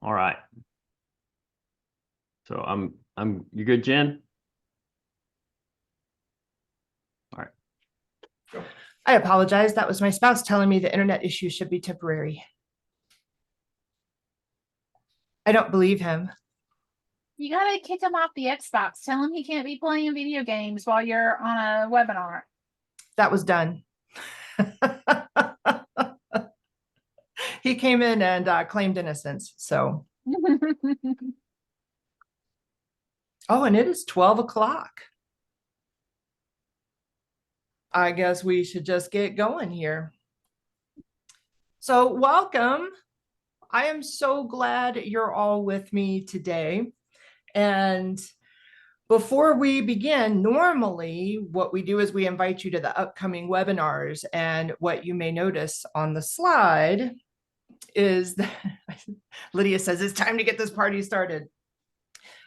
All right. So you good, Jen? All right. Go. I apologize. That was my spouse telling me the internet issue should be temporary. I don't believe him. You gotta kick him off the Xbox. Tell him he can't be playing video games while you're on a webinar. That was done. He came in and claimed innocence. So, oh, and it is 12 o'clock. I guess we should just get going here. So, welcome. I am so glad you're all with me today. And before we begin, normally what we do is we invite you to the upcoming webinars. And what you may notice on the slide is that Lydia says it's time to get this party started.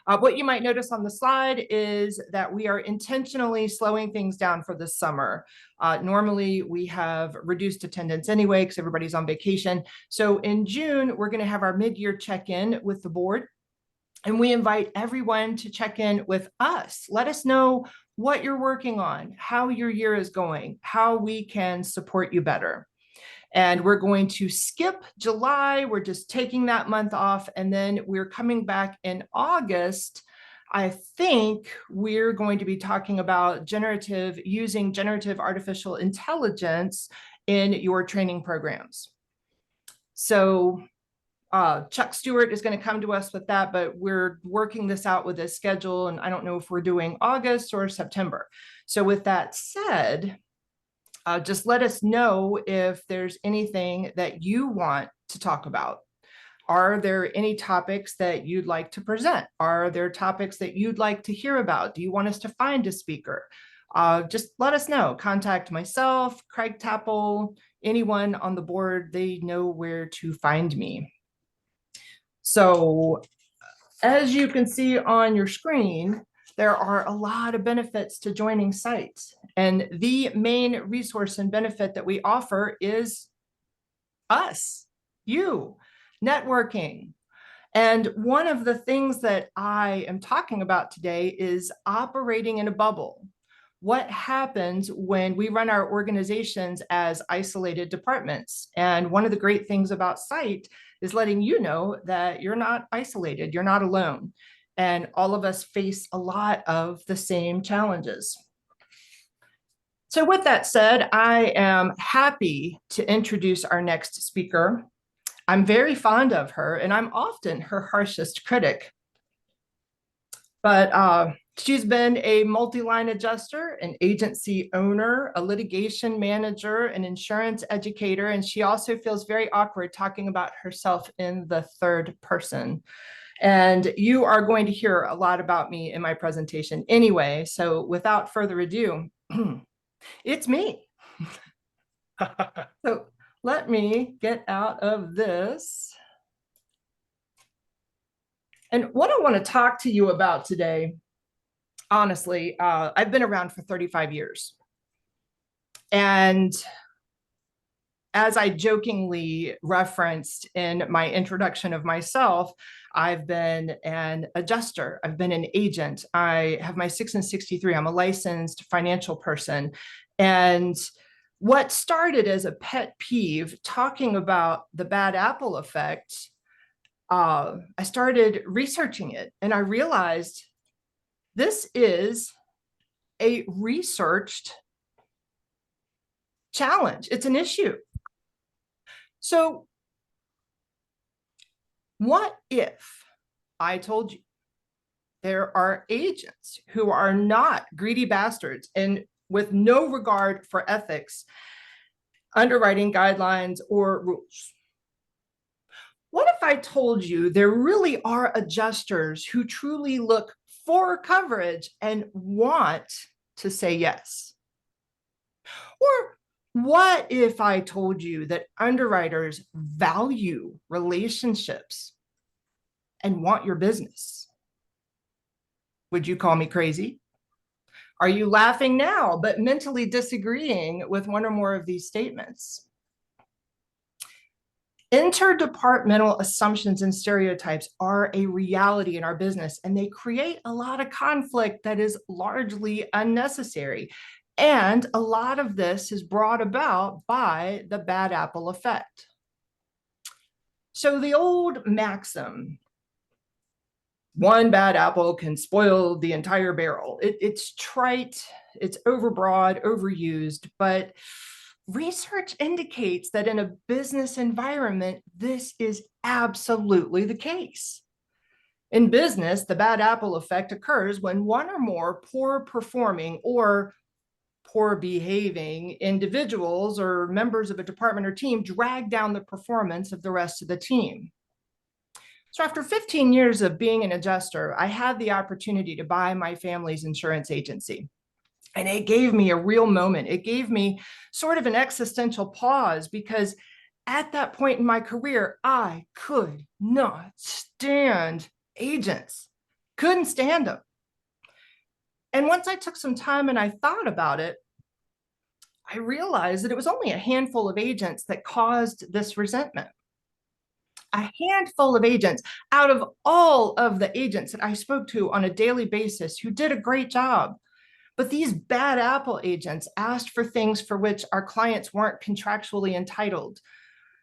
What you might notice on the slide is that we are intentionally slowing things down for the summer. Normally we have reduced attendance anyway because everybody's on vacation. So in June, we're going to have our mid-year check-in with the board. And we invite everyone to check in with us. Let us know what you're working on, how your year is going, how we can support you better. And we're going to skip July. We're just taking that month off. And then we're coming back in August. I think we're going to be talking about using generative artificial intelligence in your training programs. So Chuck Stewart is going to come to us with that, but we're working this out with his schedule. And I don't know if we're doing August or September. So with that said, just let us know if there's anything that you want to talk about. Are there any topics that you'd like to present? Are there topics that you'd like to hear about? Do you want us to find a speaker? Just let us know. Contact myself, Craig Tapple, anyone on the board. They know where to find me. So as you can see on your screen, there are a lot of benefits to joining sites. And the main resource and benefit that we offer is us, you, networking. And one of the things that I am talking about today is operating in a bubble. What happens when we run our organizations as isolated departments? And one of the great things about Site is letting you know that you're not isolated, you're not alone. And all of us face a lot of the same challenges. So with that said, I am happy to introduce our next speaker. I'm very fond of her, and I'm often her harshest critic. But she's been a multi-line adjuster, an agency owner, a litigation manager, an insurance educator, and she also feels very awkward talking about herself in the third person. And you are going to hear a lot about me in my presentation anyway. So without further ado, it's me. So let me get out of this. And what I want to talk to you about today, honestly, I've been around for 35 years. And as I jokingly referenced in my introduction of myself, I've been an adjuster. I've been an agent. I have my 6 and 63. I'm a licensed financial person. And what started as a pet peeve, talking about the bad apple effect, I started researching it, and I realized this is a researched challenge. It's an issue. So what if I told you there are agents who are not greedy bastards and with no regard for ethics, underwriting guidelines, or rules? What if I told you there really are adjusters who truly look for coverage and want to say yes? Or what if I told you that underwriters value relationships and want your business? Would you call me crazy? Are you laughing now, but mentally disagreeing with one or more of these statements? Interdepartmental assumptions and stereotypes are a reality in our business, and they create a lot of conflict that is largely unnecessary. And a lot of this is brought about by the bad apple effect. So the old maxim, one bad apple can spoil the entire barrel. It's trite, it's overbroad, overused, but research indicates that in a business environment, this is absolutely the case. In business, the bad apple effect occurs when one or more poor performing or poor behaving individuals or members of a department or team drag down the performance of the rest of the team. So after 15 years of being an adjuster, I had the opportunity to buy my family's insurance agency. And it gave me a real moment. It gave me sort of an existential pause, because at that point in my career, I could not stand agents, couldn't stand them. And once I took some time and I thought about it, I realized that it was only a handful of agents that caused this resentment. A handful of agents out of all of the agents that I spoke to on a daily basis who did a great job. But these bad apple agents asked for things for which our clients weren't contractually entitled.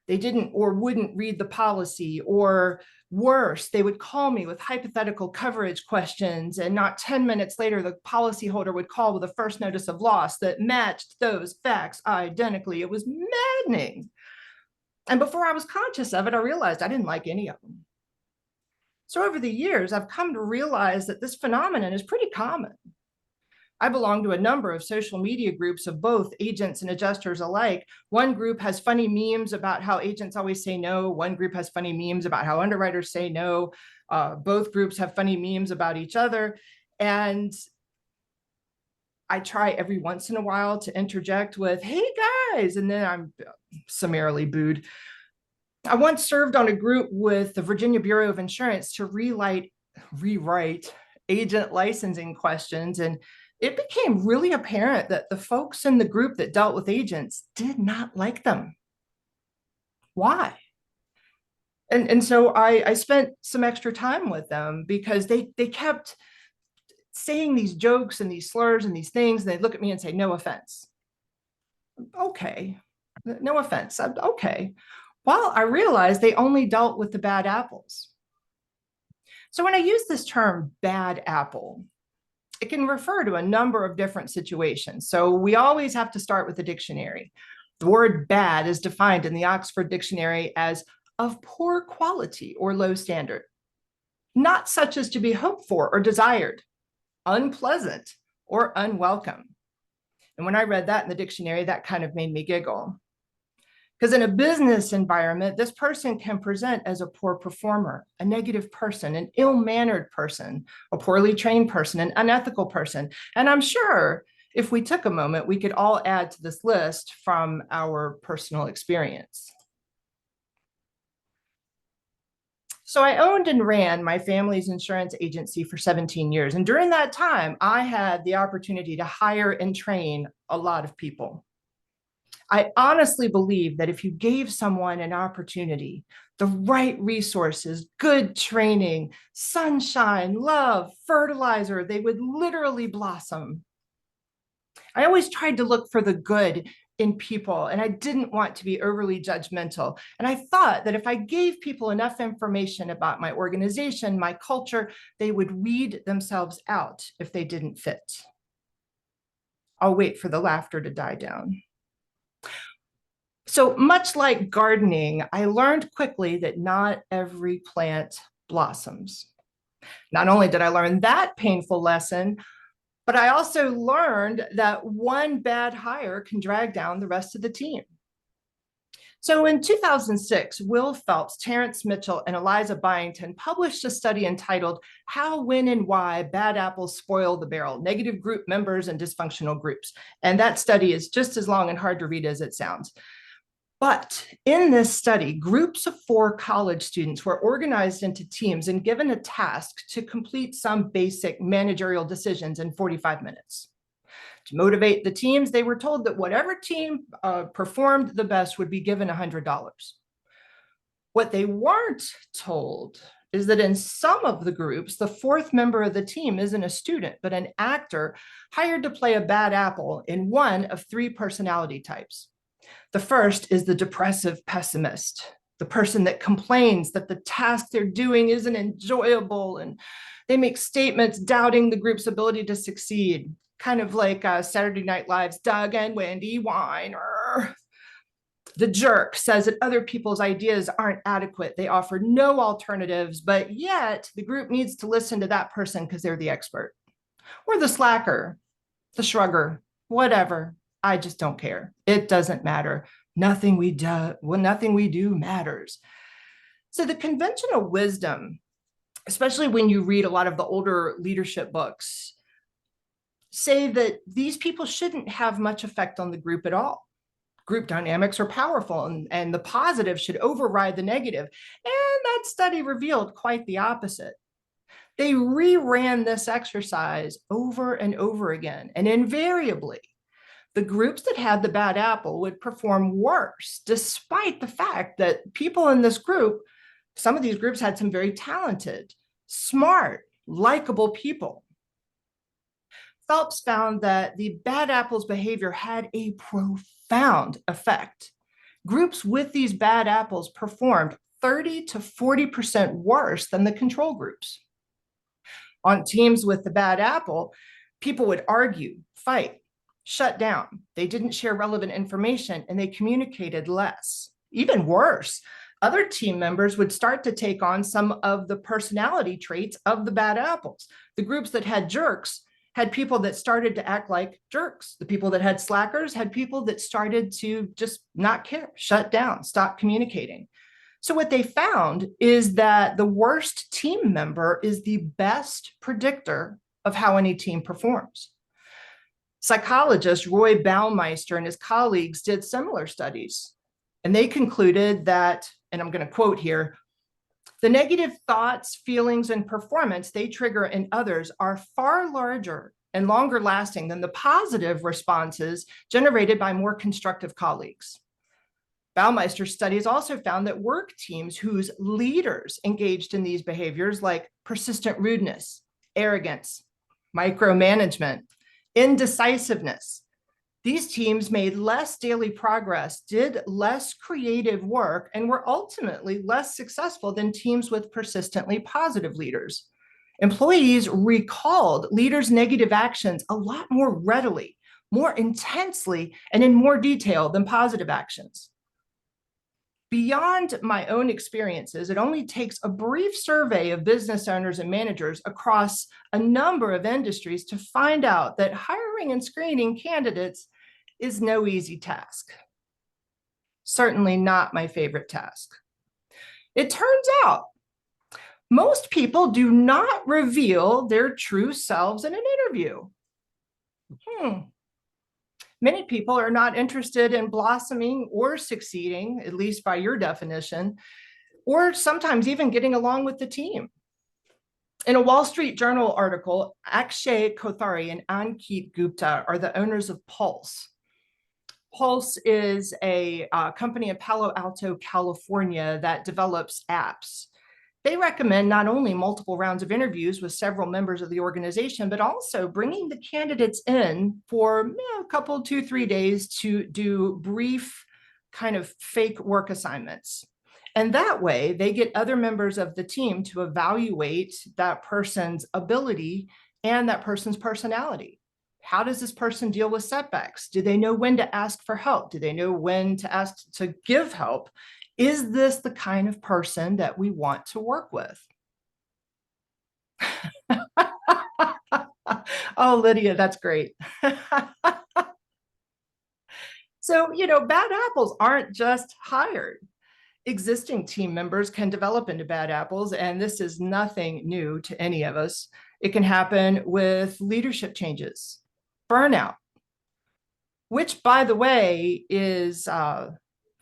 They didn't or wouldn't read the policy, or worse, they would call me with hypothetical coverage questions, and not 10 minutes later, the policyholder would call with a first notice of loss that matched those facts identically. It was maddening. And before I was conscious of it, I realized I didn't like any of them. So over the years, I've come to realize that this phenomenon is pretty common. I belong to a number of social media groups of both agents and adjusters alike. One group has funny memes about how agents always say no. One group has funny memes about how underwriters say no. Both groups have funny memes about each other. And I try every once in a while to interject with, "Hey guys," and then I'm summarily booed. I once served on a group with the Virginia Bureau of Insurance to rewrite agent licensing questions, and it became really apparent that the folks in the group that dealt with agents did not like them. Why? And so I spent some extra time with them, because they kept saying these jokes and these slurs and these things, and they'd look at me and say, "No offense." Okay, no offense. Okay. Well, I realized they only dealt with the bad apples. So when I use this term bad apple, it can refer to a number of different situations. So we always have to start with the dictionary. The word bad is defined in the Oxford Dictionary as of poor quality or low standard, not such as to be hoped for or desired, unpleasant or unwelcome. And when I read that in the dictionary, that kind of made me giggle. Because in a business environment, this person can present as a poor performer, a negative person, an ill-mannered person, a poorly trained person, an unethical person. And I'm sure if we took a moment, we could all add to this list from our personal experience. So I owned and ran my family's insurance agency for 17 years. And during that time, I had the opportunity to hire and train a lot of people. I honestly believe that if you gave someone an opportunity, the right resources, good training, sunshine, love, fertilizer, they would literally blossom. I always tried to look for the good in people, and I didn't want to be overly judgmental. And I thought that if I gave people enough information about my organization, my culture, they would weed themselves out if they didn't fit. I'll wait for the laughter to die down. So much like gardening, I learned quickly that not every plant blossoms. Not only did I learn that painful lesson, but I also learned that one bad hire can drag down the rest of the team. So in 2006, Will Phelps, Terrence Mitchell, and Eliza Byington published a study entitled "How, When, and Why Bad Apples Spoil the Barrel: Negative Group Members and Dysfunctional Groups." And that study is just as long and hard to read as it sounds. But in this study, groups of 4 college students were organized into teams and given a task to complete some basic managerial decisions in 45 minutes. To motivate the teams, they were told that whatever team performed the best would be given $100. What they weren't told is that in some of the groups, the fourth member of the team isn't a student, but an actor hired to play a bad apple in one of three personality types. The first is the depressive pessimist, the person that complains that the task they're doing isn't enjoyable, and they make statements doubting the group's ability to succeed, kind of like Saturday Night Live's Doug and Wendy whine. The jerk says that other people's ideas aren't adequate. They offer no alternatives, but yet the group needs to listen to that person because they're the expert. Or the slacker, the shrugger, whatever. I just don't care. It doesn't matter. Nothing we do matters. So the conventional wisdom, especially when you read a lot of the older leadership books, say that these people shouldn't have much effect on the group at all. Group dynamics are powerful, and the positive should override the negative. And that study revealed quite the opposite. They reran this exercise over and over again, and invariably, the groups that had the bad apple would perform worse, despite the fact that people in this group, some of these groups had some very talented, smart, likable people. Phelps found that the bad apples behavior had a profound effect. Groups with these bad apples performed 30 to 40% worse than the control groups. On teams with the bad apple, people would argue, fight, shut down. They didn't share relevant information, and they communicated less. Even worse, other team members would start to take on some of the personality traits of the bad apples. The groups that had jerks had people that started to act like jerks. The people that had slackers had people that started to just not care, shut down, stop communicating. So what they found is that the worst team member is the best predictor of how any team performs. Psychologist Roy Baumeister and his colleagues did similar studies, and they concluded that, and I'm going to quote here, the negative thoughts, feelings, and performance they trigger in others are far larger and longer lasting than the positive responses generated by more constructive colleagues. Baumeister's studies also found that work teams whose leaders engaged in these behaviors, like persistent rudeness, arrogance, micromanagement, indecisiveness, these teams made less daily progress, did less creative work, and were ultimately less successful than teams with persistently positive leaders. Employees recalled leaders' negative actions a lot more readily, more intensely, and in more detail than positive actions. Beyond my own experiences, it only takes a brief survey of business owners and managers across a number of industries to find out that hiring and screening candidates is no easy task. Certainly not my favorite task. It turns out most people do not reveal their true selves in an interview. Many people are not interested in blossoming or succeeding, at least by your definition, or sometimes even getting along with the team. In a Wall Street Journal article, Akshay Kothari and Ankit Gupta are the owners of Pulse. Pulse is a company in Palo Alto, California that develops apps. They recommend not only multiple rounds of interviews with several members of the organization, but also bringing the candidates in for a couple, 2-3 days to do brief kind of fake work assignments. And that way they get other members of the team to evaluate that person's ability and that person's personality. How does this person deal with setbacks? Do they know when to ask for help? Do they know when to ask to give help? Is this the kind of person that we want to work with? Oh, Lydia, that's great. So, bad apples aren't just hired. Existing team members can develop into bad apples, and this is nothing new to any of us. It can happen with leadership changes, burnout, which, by the way, is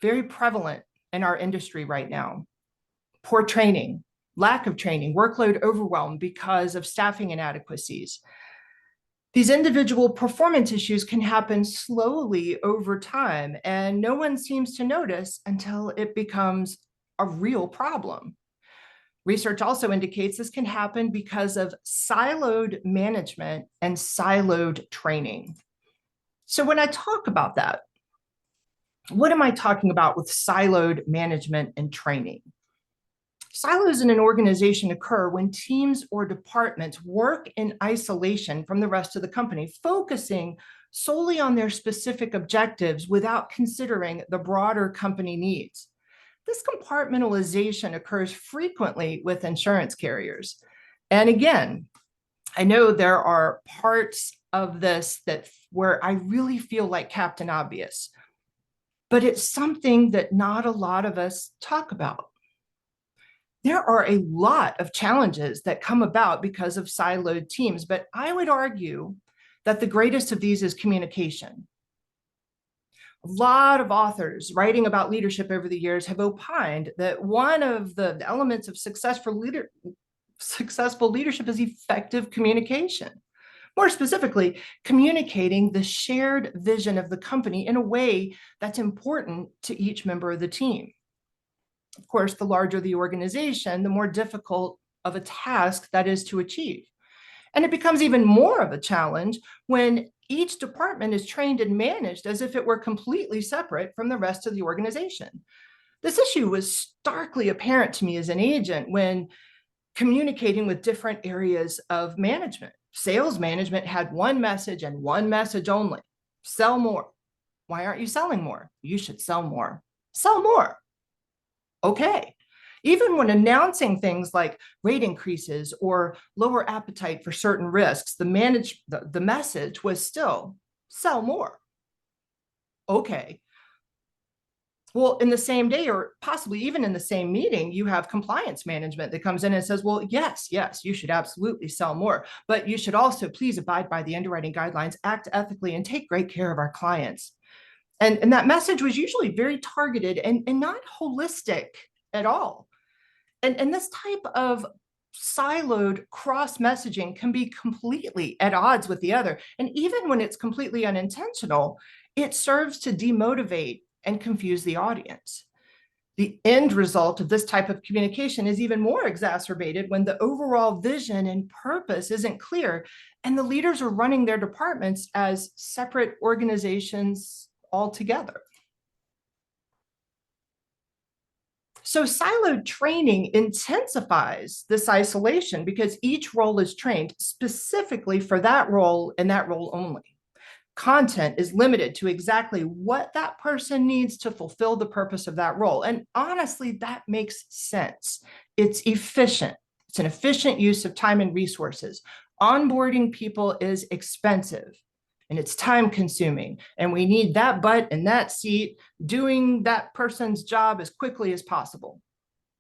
very prevalent in our industry right now. Poor training, lack of training, workload overwhelm because of staffing inadequacies. These individual performance issues can happen slowly over time, and no one seems to notice until it becomes a real problem. Research also indicates this can happen because of siloed management and siloed training. So when I talk about that, what am I talking about with siloed management and training? Silos in an organization occur when teams or departments work in isolation from the rest of the company, focusing solely on their specific objectives without considering the broader company needs. This compartmentalization occurs frequently with insurance carriers. And again, I know there are parts of this where I really feel like Captain Obvious, but it's something that not a lot of us talk about. There are a lot of challenges that come about because of siloed teams, but I would argue that the greatest of these is communication. A lot of authors writing about leadership over the years have opined that one of the elements of successful leadership is effective communication. More specifically, communicating the shared vision of the company in a way that's important to each member of the team. Of course, the larger the organization, the more difficult of a task that is to achieve. And it becomes even more of a challenge when each department is trained and managed as if it were completely separate from the rest of the organization. This issue was starkly apparent to me as an agent when communicating with different areas of management. Sales management had one message and one message only: sell more. Why aren't you selling more? You should sell more. Sell more. Okay. Even when announcing things like rate increases or lower appetite for certain risks, the message was still sell more. Okay. Well, in the same day, or possibly even in the same meeting, you have compliance management that comes in and says, well, yes, you should absolutely sell more, but you should also please abide by the underwriting guidelines, act ethically, and take great care of our clients. And that message was usually very targeted and not holistic at all. And this type of siloed cross messaging can be completely at odds with the other. And even when it's completely unintentional, it serves to demotivate and confuse the audience. The end result of this type of communication is even more exacerbated when the overall vision and purpose isn't clear and the leaders are running their departments as separate organizations altogether. So siloed training intensifies this isolation because each role is trained specifically for that role and that role only. Content is limited to exactly what that person needs to fulfill the purpose of that role. And honestly, that makes sense. It's efficient. It's an efficient use of time and resources. Onboarding people is expensive and it's time consuming. And we need that butt in that seat doing that person's job as quickly as possible.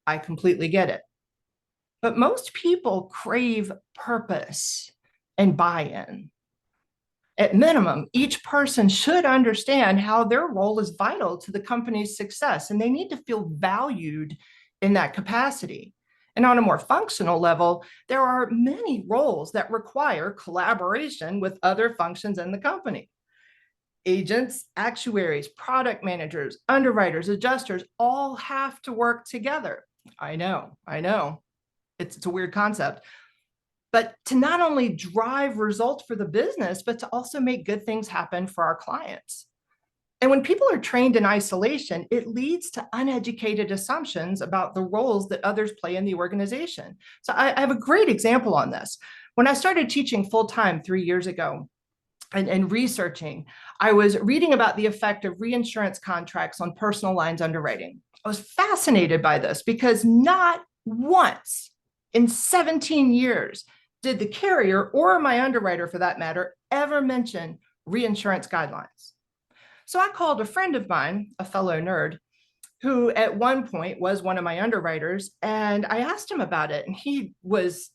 I completely get it. But most people crave purpose and buy-in. At minimum, each person should understand how their role is vital to the company's success, and they need to feel valued in that capacity. And on a more functional level, there are many roles that require collaboration with other functions in the company. Agents, actuaries, product managers, underwriters, adjusters all have to work together. I know. It's a weird concept. But to not only drive results for the business, but to also make good things happen for our clients. And when people are trained in isolation, it leads to uneducated assumptions about the roles that others play in the organization. So I have a great example on this. When I started teaching full-time 3 years ago and researching, I was reading about the effect of reinsurance contracts on personal lines underwriting. I was fascinated by this because not once in 17 years did the carrier or my underwriter, for that matter, ever mention reinsurance guidelines. So I called a friend of mine, a fellow nerd, who at one point was one of my underwriters, and I asked him about it, and he was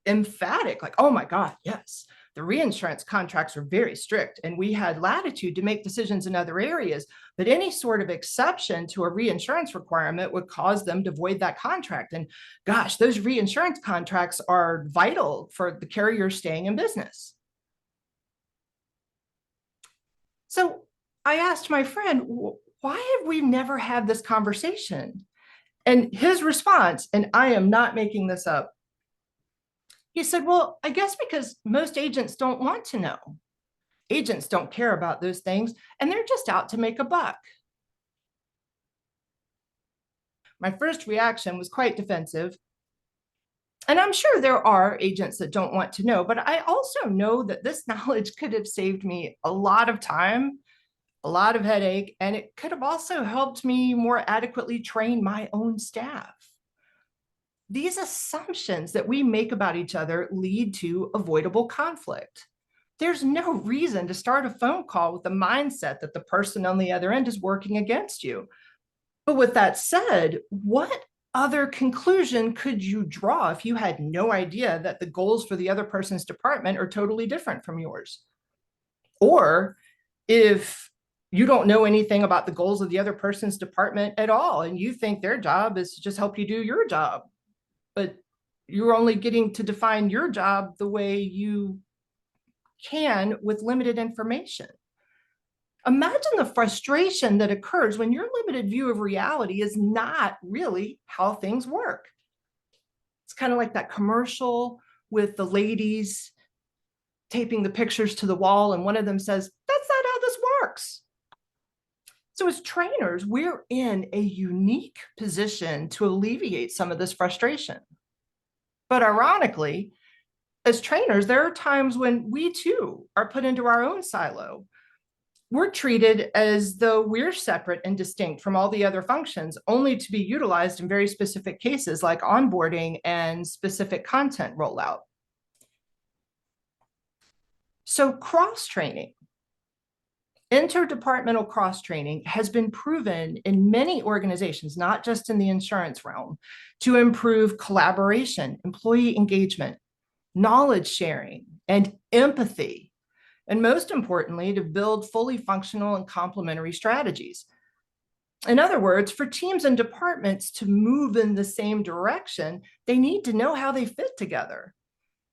emphatic, like, oh my God, yes, the reinsurance contracts are very strict, and we had latitude to make decisions in other areas, but any sort of exception to a reinsurance requirement would cause them to void that contract. And gosh, those reinsurance contracts are vital for the carrier staying in business. So I asked my friend, why have we never had this conversation? And his response, and I am not making this up, he said, well, I guess because most agents don't want to know. Agents don't care about those things, and they're just out to make a buck. My first reaction was quite defensive. And I'm sure there are agents that don't want to know, but I also know that this knowledge could have saved me a lot of time, a lot of headache, and it could have also helped me more adequately train my own staff. These assumptions that we make about each other lead to avoidable conflict. There's no reason to start a phone call with the mindset that the person on the other end is working against you. But with that said, what other conclusion could you draw if you had no idea that the goals for the other person's department are totally different from yours? Or if you don't know anything about the goals of the other person's department at all, and you think their job is to just help you do your job, but you're only getting to define your job the way you can with limited information. Imagine the frustration that occurs when your limited view of reality is not really how things work. It's kind of like that commercial with the ladies taping the pictures to the wall, and one of them says, that's not how this works. So as trainers, we're in a unique position to alleviate some of this frustration. But ironically, as trainers, there are times when we too are put into our own silo. We're treated as though we're separate and distinct from all the other functions, only to be utilized in very specific cases like onboarding and specific content rollout. So cross-training, interdepartmental cross-training has been proven in many organizations, not just in the insurance realm, to improve collaboration, employee engagement, knowledge sharing, and empathy. And most importantly, to build fully functional and complementary strategies. In other words, for teams and departments to move in the same direction, they need to know how they fit together.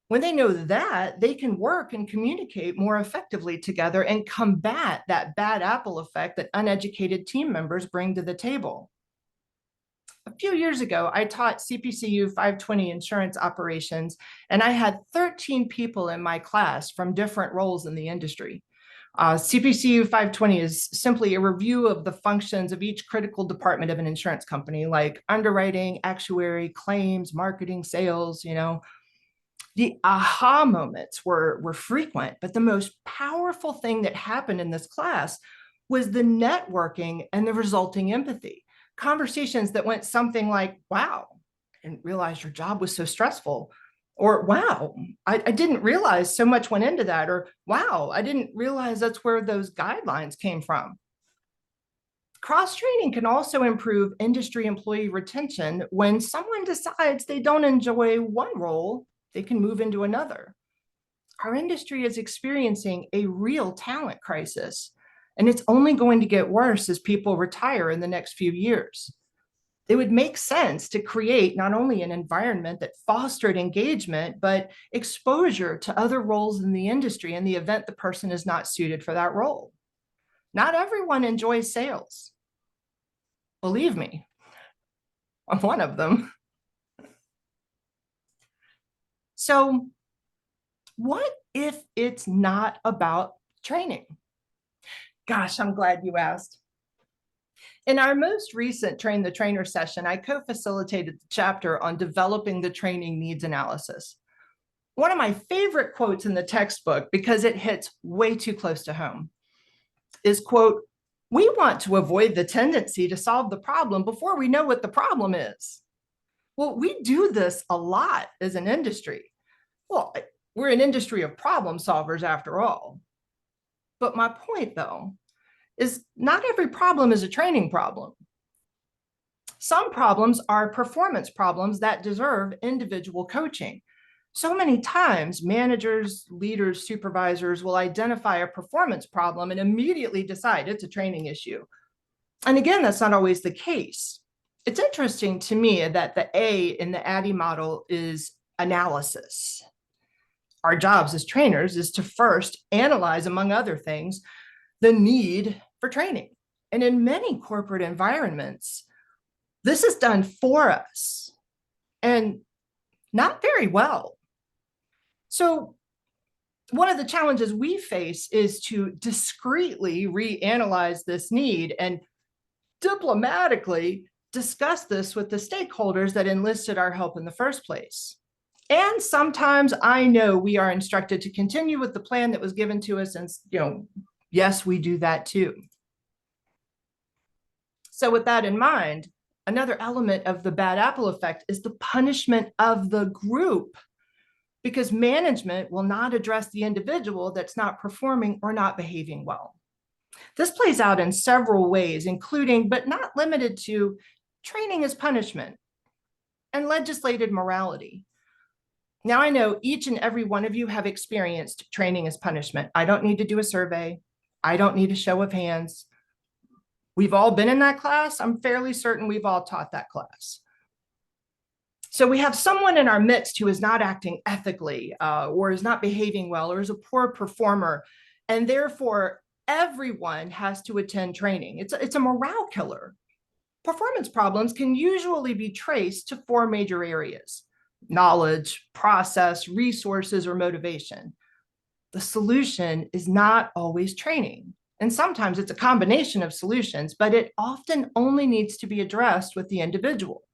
When they know that, they can work and communicate more effectively together and combat that bad apple effect that uneducated team members bring to the table. A few years ago, I taught CPCU 520 insurance operations, and I had 13 people in my class from different roles in the industry. CPCU 520 is simply a review of the functions of each critical department of an insurance company, like underwriting, actuary, claims, marketing, sales, The aha moments were frequent, but the most powerful thing that happened in this class was the networking and the resulting empathy. Conversations that went something like, wow, I didn't realize your job was so stressful. Or, wow, I didn't realize so much went into that. Or, wow, I didn't realize that's where those guidelines came from. Cross-training can also improve industry employee retention. When someone decides they don't enjoy one role, they can move into another. Our industry is experiencing a real talent crisis, and it's only going to get worse as people retire in the next few years. It would make sense to create not only an environment that fostered engagement, but exposure to other roles in the industry in the event the person is not suited for that role. Not everyone enjoys sales. Believe me, I'm one of them. So, what if it's not about training? Gosh, I'm glad you asked. In our most recent Train the Trainer session, I co-facilitated the chapter on developing the training needs analysis. One of my favorite quotes in the textbook, because it hits way too close to home, is, quote, "We want to avoid the tendency to solve the problem before we know what the problem is." Well, we do this a lot as an industry. Well, we're an industry of problem solvers after all. But my point, though, is not every problem is a training problem. Some problems are performance problems that deserve individual coaching. So many times, managers, leaders, supervisors will identify a performance problem and immediately decide it's a training issue. And again, that's not always the case. It's interesting to me that the A in the ADDIE model is analysis. Our jobs as trainers is to first analyze, among other things, the need for training. And in many corporate environments, This is done for us and not very well. So one of the challenges we face is to discreetly reanalyze this need and diplomatically discuss this with the stakeholders that enlisted our help in the first place. And sometimes I know we are instructed to continue with the plan that was given to us. And, yes, we do that too. So with that in mind, another element of the bad apple effect is the punishment of the group, because management will not address the individual that's not performing or not behaving well. This plays out in several ways, including, but not limited to, training as punishment and legislated morality. Now, I know each and every one of you have experienced training as punishment. I don't need to do a survey. I don't need a show of hands. We've all been in that class. I'm fairly certain we've all taught that class. So we have someone in our midst who is not acting ethically or is not behaving well or is a poor performer, and therefore everyone has to attend training. It's a morale killer. Performance problems can usually be traced to 4 major areas: knowledge, process, resources, or motivation. The solution is not always training. And sometimes it's a combination of solutions, but it often only needs to be addressed with the individual.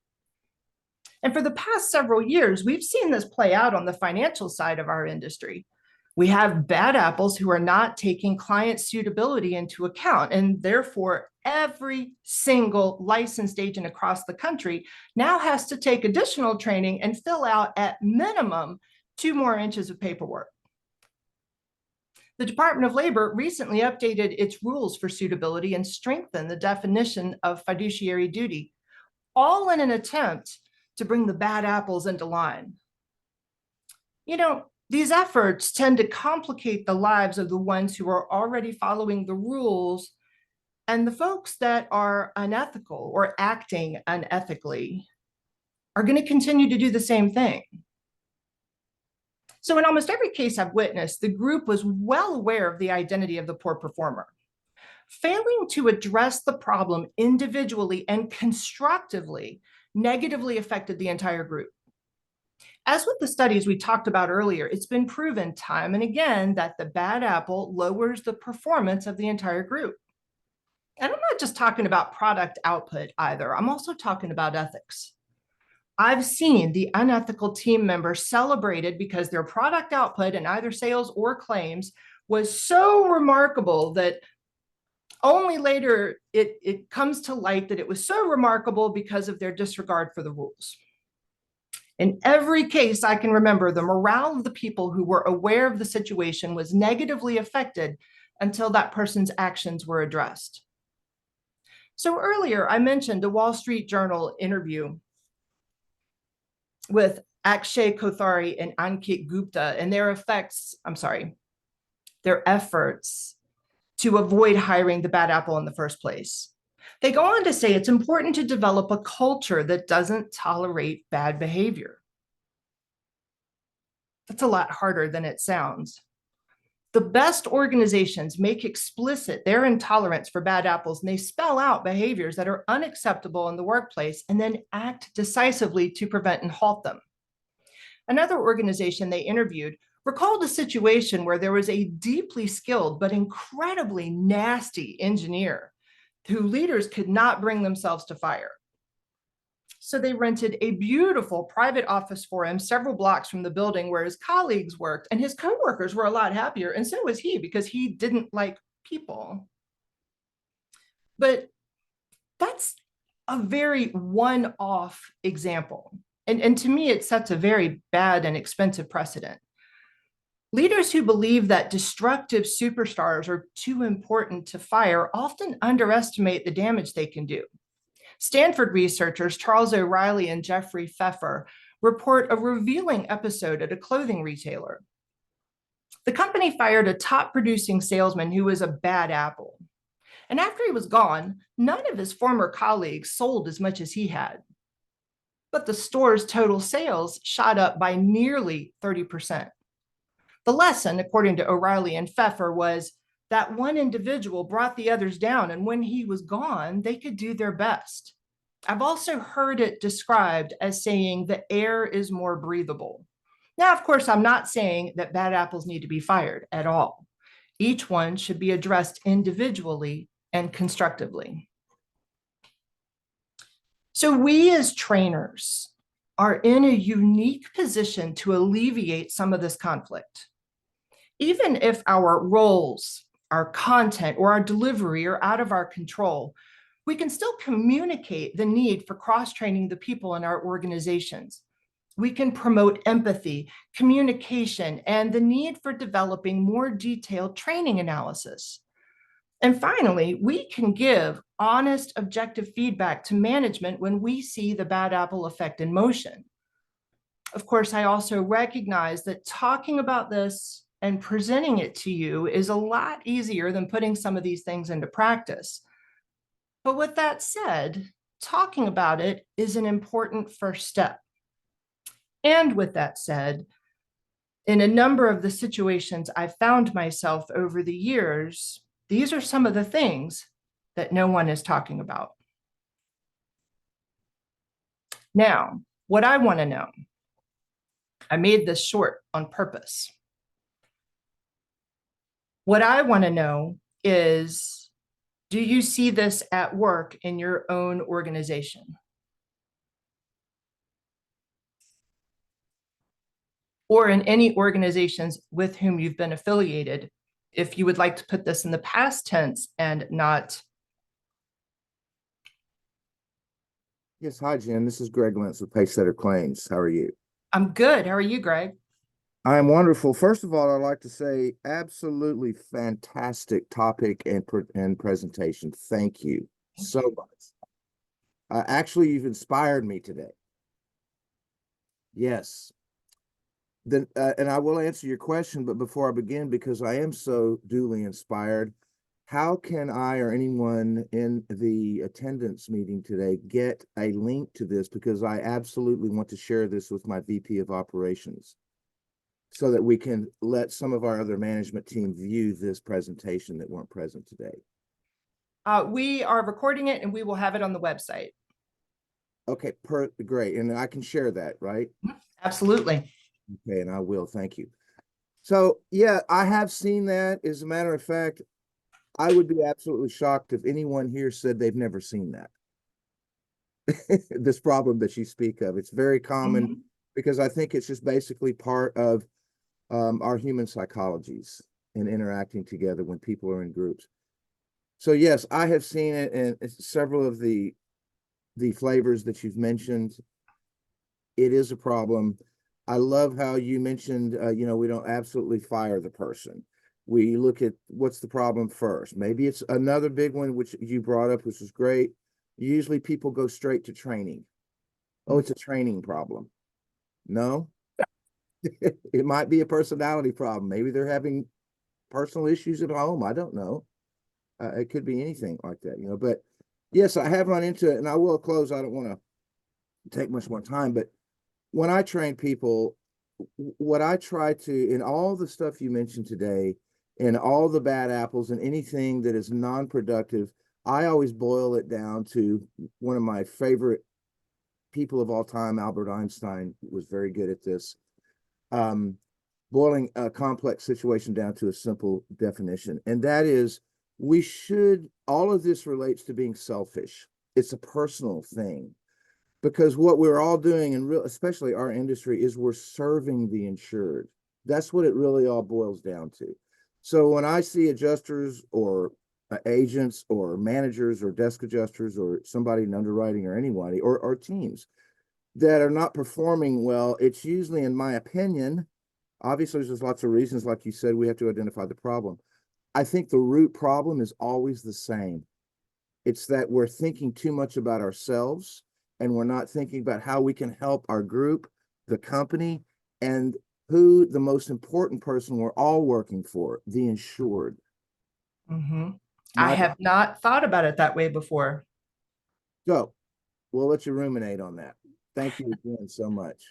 And for the past several years, we've seen this play out on the financial side of our industry. We have bad apples who are not taking client suitability into account, and therefore every single licensed agent across the country now has to take additional training and fill out at minimum 2 more inches of paperwork. The Department of Labor recently updated its rules for suitability and strengthened the definition of fiduciary duty, all in an attempt to bring the bad apples into line. These efforts tend to complicate the lives of the ones who are already following the rules, and the folks that are unethical or acting unethically are going to continue to do the same thing. So in almost every case I've witnessed, the group was well aware of the identity of the poor performer. Failing to address the problem individually and constructively negatively affected the entire group. As with the studies we talked about earlier, it's been proven time and again that the bad apple lowers the performance of the entire group. And I'm not just talking about product output either. I'm also talking about ethics. I've seen the unethical team members celebrated because their product output in either sales or claims was so remarkable that only later it comes to light that it was so remarkable because of their disregard for the rules. In every case I can remember, the morale of the people who were aware of the situation was negatively affected until that person's actions were addressed. So earlier I mentioned a Wall Street Journal interview with Akshay Kothari and Ankit Gupta and their efforts to avoid hiring the bad apple in the first place. They go on to say it's important to develop a culture that doesn't tolerate bad behavior. That's a lot harder than it sounds. The best organizations make explicit their intolerance for bad apples, and they spell out behaviors that are unacceptable in the workplace and then act decisively to prevent and halt them. Another organization they interviewed recalled a situation where there was a deeply skilled but incredibly nasty engineer who leaders could not bring themselves to fire. So they rented a beautiful private office for him several blocks from the building where his colleagues worked, and his coworkers were a lot happier, and so was he, because he didn't like people. But that's a very one-off example. And to me, it sets a very bad and expensive precedent. Leaders who believe that destructive superstars are too important to fire often underestimate the damage they can do. Stanford researchers Charles O'Reilly and Jeffrey Pfeffer report a revealing episode at a clothing retailer. The company fired a top producing salesman who was a bad apple. And after he was gone, none of his former colleagues sold as much as he had. But the store's total sales shot up by nearly 30%. The lesson, according to O'Reilly and Pfeffer, was that one individual brought the others down, and when he was gone, they could do their best. I've also heard it described as saying the air is more breathable. Now, of course, I'm not saying that bad apples need to be fired at all. Each one should be addressed individually and constructively. So we as trainers are in a unique position to alleviate some of this conflict. Even if our roles, our content, or our delivery are out of our control, we can still communicate the need for cross-training the people in our organizations. We can promote empathy, communication, and the need for developing more detailed training analysis. And finally, we can give honest, objective feedback to management when we see the bad apple effect in motion. Of course, I also recognize that talking about this and presenting it to you is a lot easier than putting some of these things into practice. But with that said, talking about it is an important first step. And with that said, in a number of the situations I've found myself over the years, these are some of the things that no one is talking about. Now, what I want to know, I made this short on purpose. What I want to know is, do you see this at work in your own organization? Or in any organizations with whom you've been affiliated, if you would like to put this in the past tense and not. Yes, hi, Jen. This is Greg Lentz with Pacesetter Claims. How are you? I'm good. How are you, Greg? I'm wonderful. First of all, I'd like to say absolutely fantastic topic and presentation. Thank you so much. Actually, you've inspired me today. Yes. And I will answer your question, but before I begin, because I am so duly inspired, how can I or anyone in the attendance meeting today get a link to this? Because I absolutely want to share this with my VP of operations so that we can let some of our other management team view this presentation that weren't present today. We are recording it and we will have it on the website. Okay, great. And I can share that, right? Absolutely. Okay, and I will. Thank you. So, yeah, I have seen that. As a matter of fact, I would be absolutely shocked if anyone here said they've never seen that. This problem that you speak of. It's very common because I think it's just basically part of our human psychologies and interacting together when people are in groups. So, yes, I have seen it in several of the flavors that you've mentioned. It is a problem. I love how you mentioned, we don't absolutely fire the person. We look at what's the problem first. Maybe it's another big one, which you brought up, which is great. Usually people go straight to training. Oh, it's a training problem. No, it might be a personality problem. Maybe they're having personal issues at home. I don't know. It could be anything like that, but yes, I have run into it, and I will close. I don't want to take much more time, but when I train people, what I try to, in all the stuff you mentioned today, and all the bad apples and anything that is non-productive, I always boil it down to one of my favorite people of all time, Albert Einstein, was very good at this. Boiling a complex situation down to a simple definition. And that is, all of this relates to being selfish. It's a personal thing. Because what we're all doing, and especially our industry, is we're serving the insured. That's what it really all boils down to. So when I see adjusters or agents or managers or desk adjusters or somebody in underwriting or anybody or teams that are not performing well, it's usually, in my opinion, obviously there's lots of reasons, like you said, we have to identify the problem. I think the root problem is always the same. It's that we're thinking too much about ourselves, and we're not thinking about how we can help our group, the company, and who the most important person we're all working for, the insured. I have not thought about it that way before. So we'll let you ruminate on that. Thank you again so much.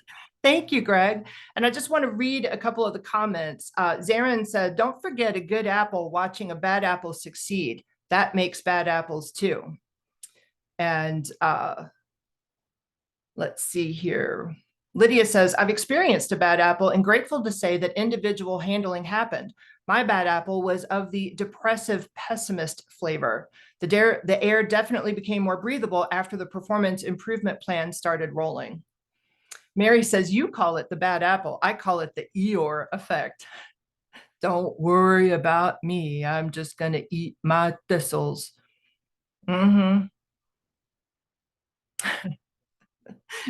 Thank you, Greg. And I just want to read a couple of the comments. Zarin said, don't forget a good apple watching a bad apple succeed. That makes bad apples too. And Let's see here. Lydia says, I've experienced a bad apple and grateful to say that individual handling happened. My bad apple was of the depressive pessimist flavor. The air definitely became more breathable after the performance improvement plan started rolling. Mary says, you call it the bad apple. I call it the Eeyore effect. Don't worry about me. I'm just going to eat my thistles. Mm-hmm.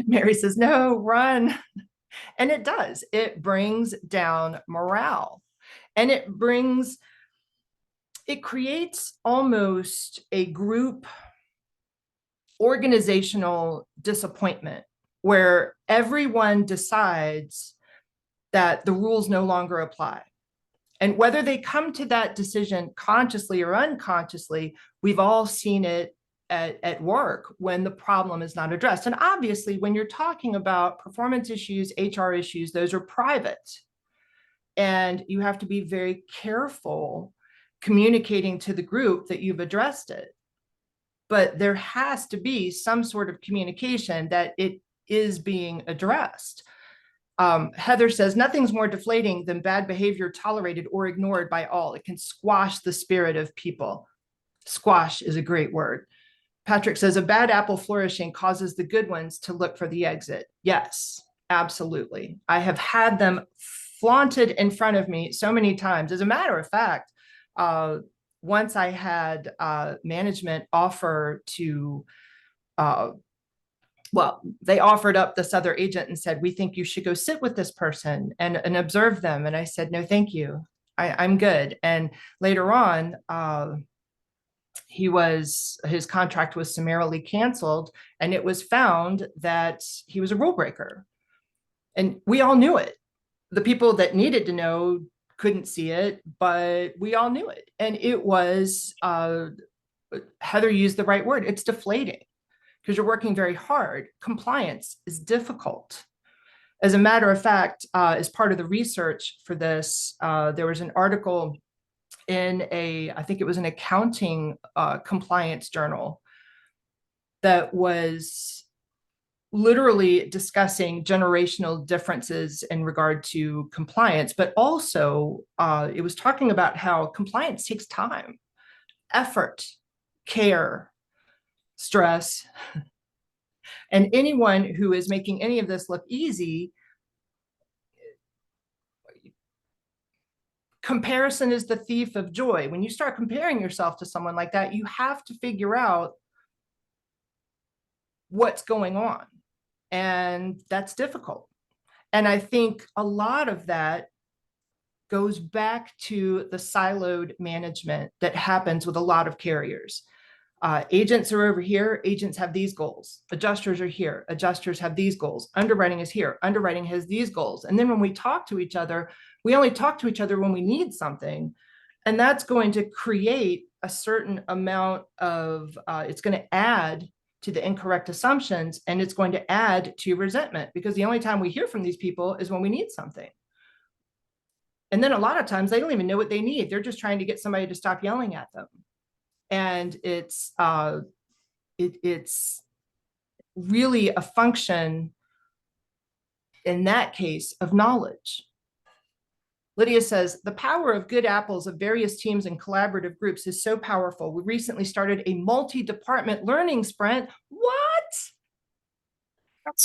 Mary says, no, run. And it does. It brings down morale. And it creates almost a group organizational disappointment where everyone decides that the rules no longer apply. And whether they come to that decision consciously or unconsciously, we've all seen it at work when the problem is not addressed. And obviously, when you're talking about performance issues, HR issues, those are private. And you have to be very careful communicating to the group that you've addressed it. But there has to be some sort of communication that it is being addressed. Heather says, nothing's more deflating than bad behavior tolerated or ignored by all. It can squash the spirit of people. Squash is a great word. Patrick says, a bad apple flourishing causes the good ones to look for the exit. Yes, absolutely. I have had them flaunted in front of me so many times. As a matter of fact, once I had management offer to they offered up this other agent and said, we think you should go sit with this person and observe them. And I said, no, thank you. I'm good. And later on, his contract was summarily canceled, and it was found that he was a rule breaker. And we all knew it. The people that needed to know couldn't see it, but we all knew it. And it was, Heather used the right word, it's deflating. Because you're working very hard. Compliance is difficult. As a matter of fact, as part of the research for this, there was an article in I think it was an accounting compliance journal that was literally discussing generational differences in regard to compliance, but also it was talking about how compliance takes time, effort, care, stress. And anyone who is making any of this look easy, comparison is the thief of joy. When you start comparing yourself to someone like that, you have to figure out what's going on. And that's difficult. And I think a lot of that goes back to the siloed management that happens with a lot of carriers. Agents are over here. Agents have these goals. Adjusters are here. Adjusters have these goals. Underwriting is here. Underwriting has these goals. And then when we talk to each other, we only talk to each other when we need something. And that's going to create a certain amount of, it's going to add to the incorrect assumptions, and it's going to add to resentment, because the only time we hear from these people is when we need something. And then a lot of times they don't even know what they need. They're just trying to get somebody to stop yelling at them. And it's really a function, in that case, of knowledge. Lydia says, the power of good apples of various teams and collaborative groups is so powerful. We recently started a multi-department learning sprint. What?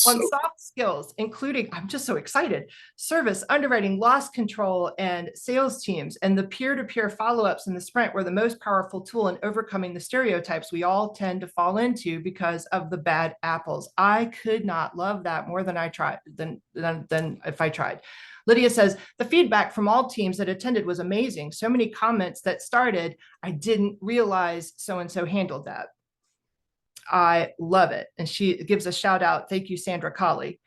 On soft skills, including, I'm just so excited, service, underwriting, loss control, and sales teams. And the peer-to-peer follow-ups in the sprint were the most powerful tool in overcoming the stereotypes we all tend to fall into because of the bad apples. I could not love that more than I tried, than if I tried. Lydia says, the feedback from all teams that attended was amazing. So many comments that started, I didn't realize so-and-so handled that. I love it. And she gives a shout out. Thank you, Sandra Colley.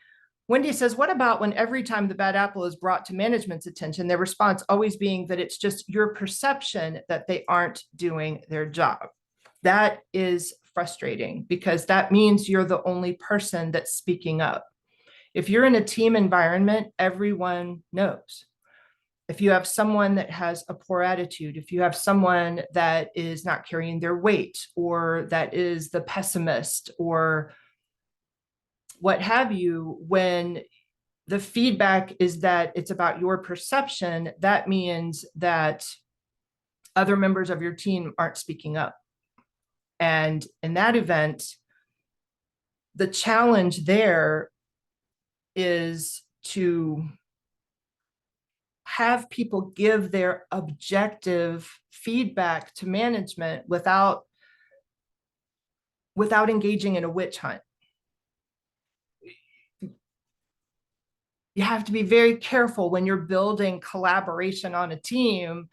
Wendy says, what about when every time the bad apple is brought to management's attention, their response always being that it's just your perception that they aren't doing their job? That is frustrating, because that means you're the only person that's speaking up. If you're in a team environment, everyone knows. If you have someone that has a poor attitude, if you have someone that is not carrying their weight, or that is the pessimist, or what have you, when the feedback is that it's about your perception, that means that other members of your team aren't speaking up. And in that event, the challenge there is to have people give their objective feedback to management without engaging in a witch hunt. You have to be very careful when you're building collaboration on a team,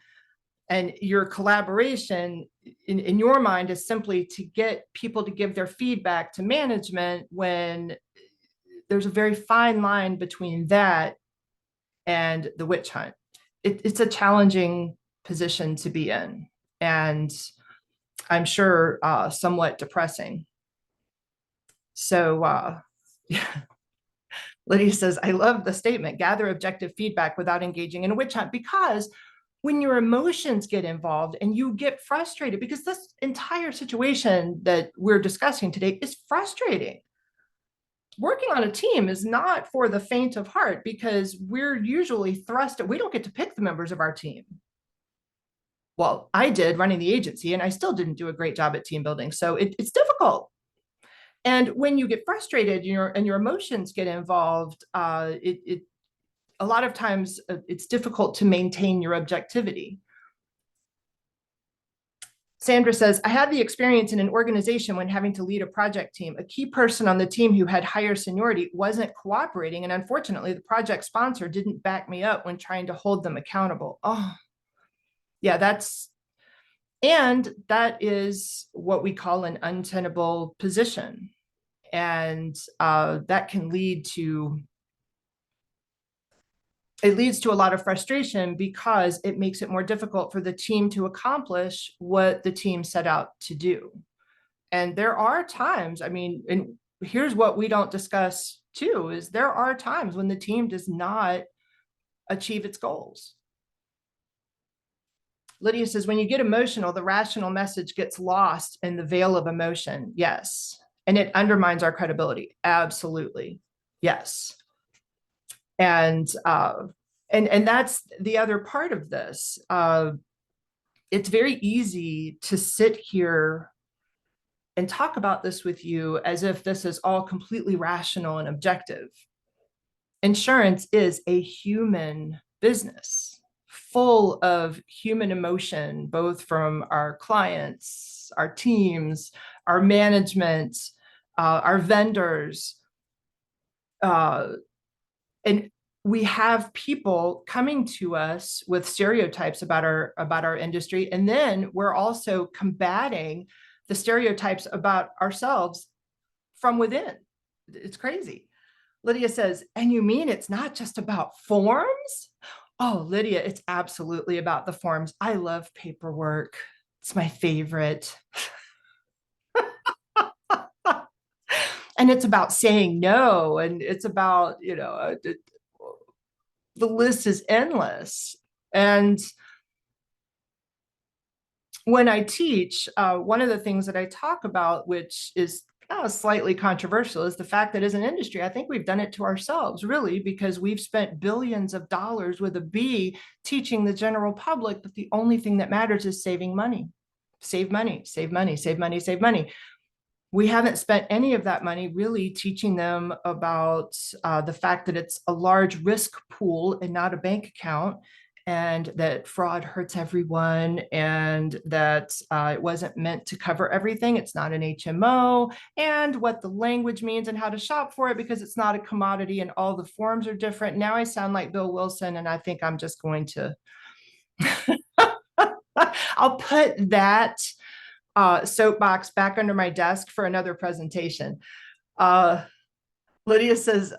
and your collaboration in your mind is simply to get people to give their feedback to management, when there's a very fine line between that and the witch hunt. It's a challenging position to be in, and I'm sure somewhat depressing. So yeah. Lydia says, I love the statement, gather objective feedback without engaging in a witch hunt, because when your emotions get involved and you get frustrated, because this entire situation that we're discussing today is frustrating. Working on a team is not for the faint of heart, because we're usually thrust, we don't get to pick the members of our team. Well, I did running the agency, and I still didn't do a great job at team building. So it's difficult. And when you get frustrated, and your emotions get involved, a lot of times it's difficult to maintain your objectivity. Sandra says, I had the experience in an organization when having to lead a project team. A key person on the team who had higher seniority wasn't cooperating, and unfortunately, the project sponsor didn't back me up when trying to hold them accountable. Oh, yeah, that is what we call an untenable position. And that can lead to a lot of frustration, because it makes it more difficult for the team to accomplish what the team set out to do. And there are times, I mean, and here's what we don't discuss too, is there are times when the team does not achieve its goals. Lydia says, when you get emotional, the rational message gets lost in the veil of emotion. Yes. And it undermines our credibility. Absolutely. Yes. And that's the other part of this. It's very easy to sit here and talk about this with you as if this is all completely rational and objective. Insurance is a human business, full of human emotion, both from our clients, our teams, our management, our vendors. And we have people coming to us with stereotypes about our industry, and then we're also combating the stereotypes about ourselves from within. It's crazy. Lydia says, and you mean it's not just about forms? Oh, Lydia, it's absolutely about the forms. I love paperwork. It's my favorite. And it's about saying no, and it's about, the list is endless. And when I teach, one of the things that I talk about, which is slightly controversial, is the fact that as an industry, I think we've done it to ourselves, really, because we've spent billions of dollars with a B teaching the general public that the only thing that matters is saving money. Save money, save money, save money, save money. We haven't spent any of that money really teaching them about the fact that it's a large risk pool and not a bank account, and that fraud hurts everyone, and that it wasn't meant to cover everything. It's not an HMO, and what the language means and how to shop for it, because it's not a commodity and all the forms are different. Now I sound like Bill Wilson, and I think I'm just going to, I'll put that soapbox back under my desk for another presentation. Lydia says,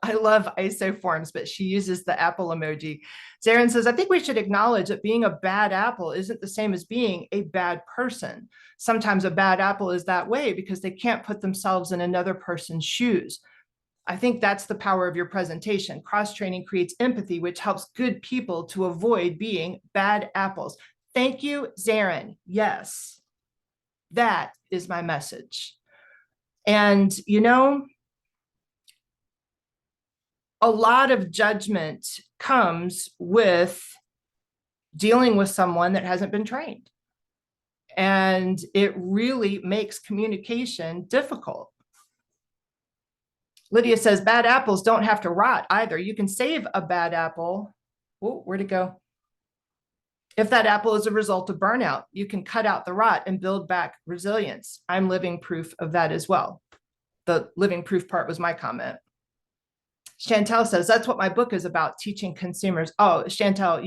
I love ISO forms, but she uses the apple emoji. Zarin says, I think we should acknowledge that being a bad apple isn't the same as being a bad person. Sometimes a bad apple is that way because they can't put themselves in another person's shoes. I think that's the power of your presentation. Cross-training creates empathy, which helps good people to avoid being bad apples. Thank you, Zarin. Yes, that is my message. And, a lot of judgment comes with dealing with someone that hasn't been trained. And it really makes communication difficult. Lydia says, bad apples don't have to rot either. You can save a bad apple. Oh, where'd it go? If that apple is a result of burnout, you can cut out the rot and build back resilience. I'm living proof of that as well. The living proof part was my comment. Chantel says, that's what my book is about, teaching consumers. Oh, Chantel,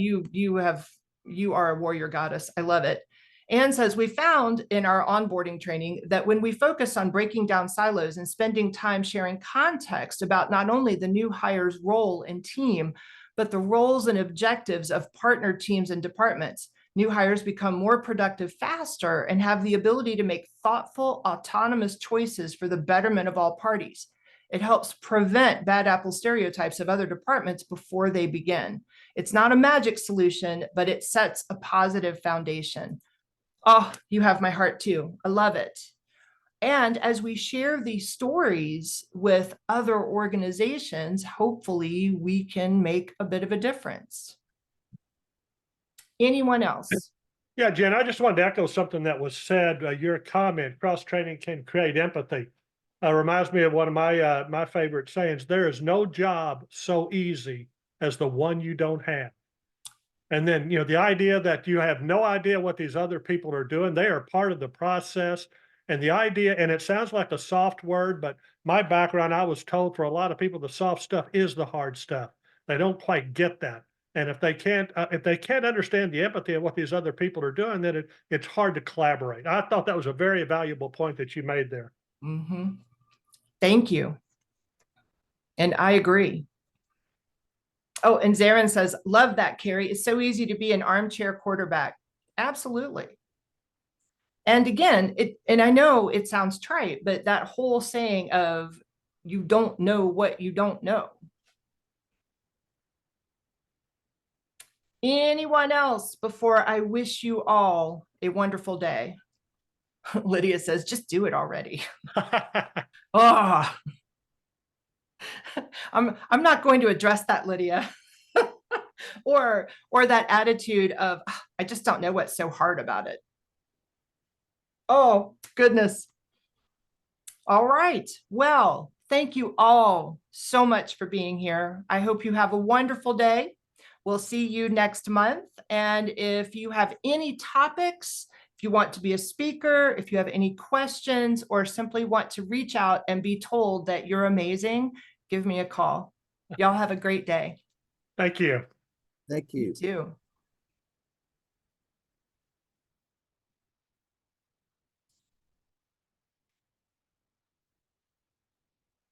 you are a warrior goddess. I love it. Anne says, we found in our onboarding training that when we focus on breaking down silos and spending time sharing context about not only the new hire's role and team, but the roles and objectives of partner teams and departments, new hires become more productive faster and have the ability to make thoughtful, autonomous choices for the betterment of all parties. It helps prevent bad apple stereotypes of other departments before they begin. It's not a magic solution, but it sets a positive foundation. Oh, you have my heart too. I love it. And as we share these stories with other organizations, hopefully we can make a bit of a difference. Anyone else? Yeah, Jen, I just wanted to echo something that was said. Your comment, cross-training can create empathy. Reminds me of one of my favorite sayings, there is no job so easy as the one you don't have. And then, the idea that you have no idea what these other people are doing, they are part of the process. And the idea, and it sounds like a soft word, but my background, I was told for a lot of people, the soft stuff is the hard stuff. They don't quite get that. And if they can't understand the empathy of what these other people are doing, then it's hard to collaborate. I thought that was a very valuable point that you made there. Mm-hmm. Thank you. And I agree. Oh, and Zarin says, love that, Carrie. It's so easy to be an armchair quarterback. Absolutely. And again, and I know it sounds trite, but that whole saying of you don't know what you don't know. Anyone else before I wish you all a wonderful day? Lydia says, just do it already. Oh, I'm not going to address that, Lydia. or that attitude of, I just don't know what's so hard about it. Oh, goodness. All right. Well, thank you all so much for being here. I hope you have a wonderful day. We'll see you next month. And if you have any topics, if you want to be a speaker, if you have any questions, or simply want to reach out and be told that you're amazing, give me a call. Y'all have a great day. Thank you. Thank you. You too.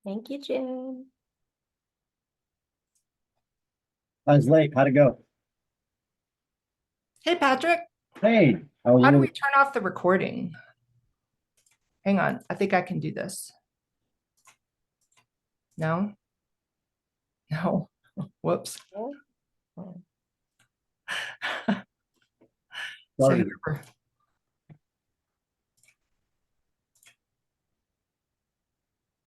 Thank you, Jen. I was late. How'd it go? Hey, Patrick, Hey, how do we turn off the recording? Hang on. I think I can do this. No? No. Whoops. Oh. So Sorry. here we're